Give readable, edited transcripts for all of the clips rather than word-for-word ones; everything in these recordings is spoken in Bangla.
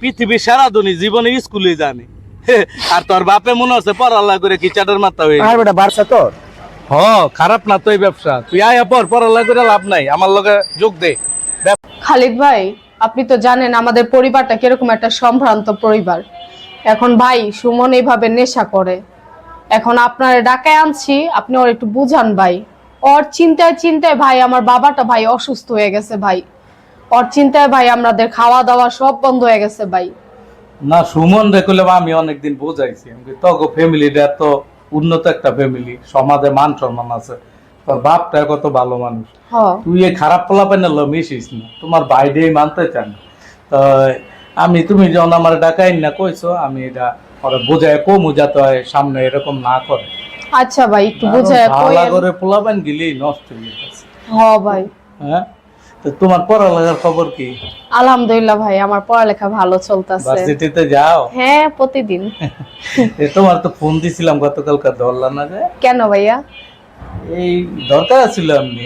পৃথিবীর সারা দুনি জীবনে স্কুলে জানি আর তোর বাপে মনে হচ্ছে পড়ালেখা করে কি চাটার মাথা হয়ে আর বেটা বারসা তোর হ খারাপ না তো এই ব্যবসা তুই আয়া পর পড়ালেখা করে লাভ নাই আমার লগে যোগ দে খালিদ ভাই আপনি তো জানেন আমাদের পরিবারটা কিরকম একটা সম্ভ্রান্ত পরিবার। এখন ভাই সুমন এইভাবে নেশা করে, এখন আপনার ডাকায় আনছি, আপনি ওর একটু বুঝান ভাই। ওর চিন্তায় চিন্তায় ভাই আমার বাবাটা ভাই অসুস্থ হয়ে গেছে ভাই। ওর চিন্তায় ভাই আমাদের খাওয়া দাওয়া সব বন্ধ হয়ে গেছে ভাই। না সুমন দেখলে আমি অনেকদিন বোঝাইছি তোকে ফ্যামিলিটা তো উন্নত একটা ফ্যামিলি, সমাজে মান সম্মান আছে, তোর বাপটা কত ভালো মানুষ, তুই এই খারাপ পোলাপাইনের লো মিশিস না, তোমার বাইরে মানতে চান। তো আমি তুমি যখন আমার ডাকাই না কইছো আমি এটা ওরা বোঝায় কমু যাতে হয় সামনে এরকম না করে। আচ্ছা ভাই একটু বোঝায় ভালো করে পোলাপাইন গেলি নষ্ট হয়ে গেছে। হ্যাঁ ভাই। হ্যাঁ তো তোমার পড়ালেখার খবর কি? আলহামদুলিল্লাহ ভাই আমার পড়ালেখা ভালো চলতেছে। ভার্সিটিতে যাও? হ্যাঁ প্রতিদিন। তোমার তো ফোন দিছিলাম গতকালকে, ধরলা না যে? কেন ভাইয়া? এই দরকার ছিল এমনি।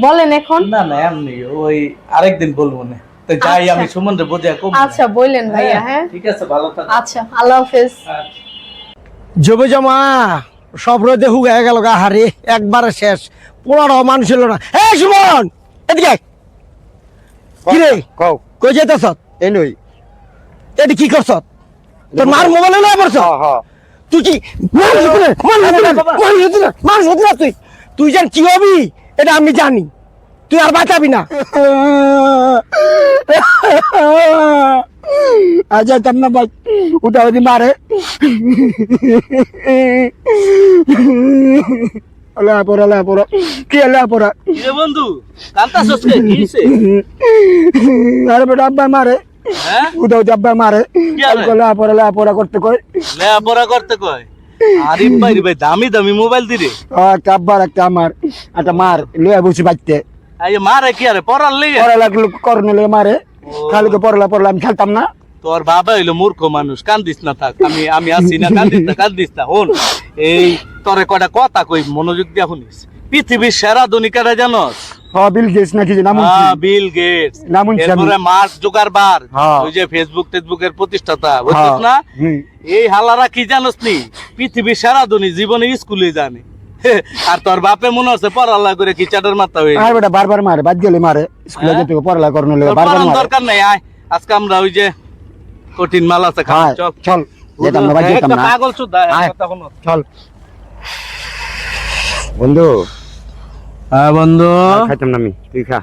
বলেন এখন। না না এমনি ওই আরেকদিন বলবো না, তো যাই আমি সুমনরে বোঝা কম। আচ্ছা বললেন ভাইয়া। হ্যাঁ ঠিক আছে ভালো থাকো। আচ্ছা আল্লাহ হাফেজ। জবে জমা সব রোদে হুগায় গেল গা হারে একবারে শেষ, পোড়ারও মানুষ ছিল না। এই সুমন এদিকে কি রে কও কই যেতেছ? এই নই এটি কি করছ? তোর মার মোবাইলে লয়ে পড়ছ? হ্যাঁ তুই কি তুই তুই জান কি হবি এটা আমি জানি, তুই আর বাঁচাবি না। আজ না ভাই উঠা যদি মারে কি পড়া বন্ধু কান্তাছস কে? কি হইছে? আরে বেটা আব্বা মারে, হ্যাঁ উঠা উঠে আব্বা মারে, পড়া করতে কয়, লেখাপড়া করতে কয়। আরিফ ভাই রে ভাই দামি দামি মোবাইল দিরে একটা আব্বার একটা আমার একটা মার লইয়া বসে বাঁচতে এই মারে কি আরে পড়ার লেগে পড়া লাগলো করনে লইয়া মারে, খালি তো পড়লা আমি খেলতাম না। তোর বাবা হইলো মূর্খ মানুষ, কান্দিস না থাক, আমি আছি না, কান্দিস না। হন এই তোরে কটা কথা কই মনোযোগ দিয়া শুনিস। পৃথিবীর সেরা ধনী কারা জানোস? বিল গেটস নাকি নাম? বিল গেটস, নাম এরপরে মার্ক জুকারবার্গ, ওই যে ফেসবুকের প্রতিষ্ঠাতা, বুঝছিস না? এই হালারা কি জানোস নি? পৃথিবীর সেরা ধনী জীবনে স্কুলে জানে আর তোর বাপে মনে হচ্ছে পড়ালেখা করে কি চাটার মাথা হয়ে আর বেটা বারবার মারে, বাদ গেলে মারে, স্কুলে যেতে পড়ালেখা করনে লইয়া বারবার মারে। দরকার নাই, আয় আজকে আমরা ওই যে কঠিন মাল আছে খাওয়া, চল চল যেতাম না, বাদ যেতাম না, পাগল সুদা কথা শুনো, চল বন্ধু। হ্যাঁ বন্ধু খাইতাম না আমি, তুই খা।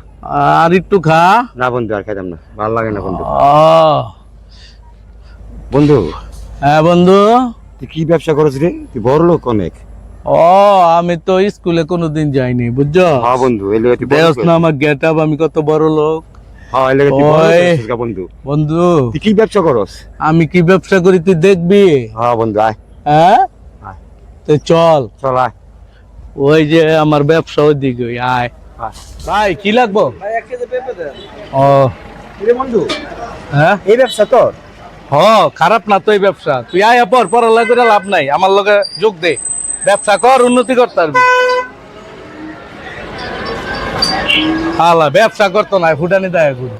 আর একটু খা। না বন্ধু আর খাইতাম না, ভালো লাগে না বন্ধু। ও বন্ধু হ্যাঁ বন্ধু, তুই কি ব্যবসা করছিস রে? তুই বড় লোক অনেক। ও আমি তো স্কুলে কোনোদিন যাইনি বুঝছো। হ্যাঁ বন্ধু এই লোক দেখ না আমার গেট আপ, আমি কত বড় লোক। হ্যাঁ এই লোক তুই বড় লোক বন্ধু। বন্ধু তুই কি ব্যবসা করস? আমি কি ব্যবসা করি তুই দেখবি? হ্যাঁ বন্ধু আয়। হ্যাঁ তো চল চল আয়। ওই যে আমার ব্যবসা ওইদিকে, আয় ভাই কি লাগবো? ও বন্ধু হ্যাঁ এই ব্যবসা তোর? হ খারাপ না তো এই ব্যবসা, তুই আয়া পর পড়ালেখা করে লাভ নাই, আমার লগে যোগ দে, ব্যবসা কর, উন্নতি করতে পারবি। হালা ব্যবসা করতো না, ফুটানি দেয় গুরু।